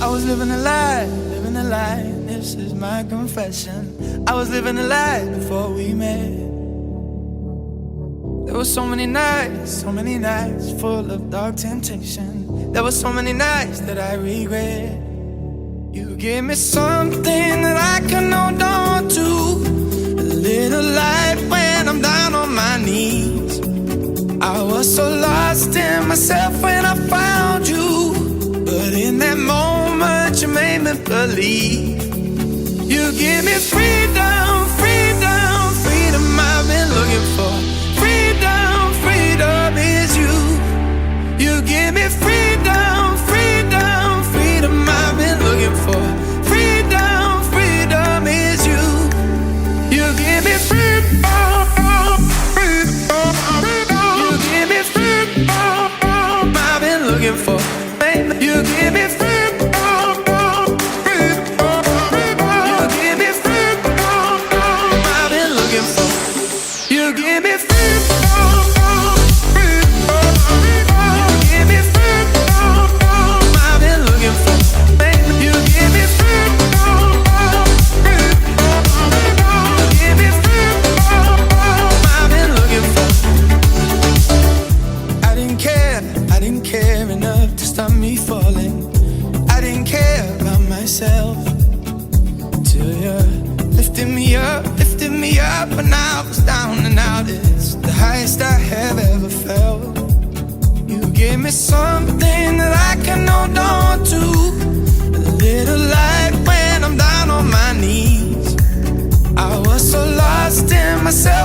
I was living a lie, this is my confession. I was living a lie before we met. There were so many nights full of dark temptation. There were so many nights that I regret. You gave me something that I can hold on to, a little light when I'm down on my knees. I was so lost in myself when I found you, but in that moment you made me believe. You give me freedom, freedom, freedom I've been looking for. Freedom, freedom is you. You give me freedom, freedom, freedom I've been looking for. Freedom, freedom is you. You give me freedom, freedom. You give me freedom I've been looking for. You give me freedom. When I was down and out, it's the highest I have ever felt. You gave me something that I can hold on to, a little light when I'm down on my knees. I was so lost in myself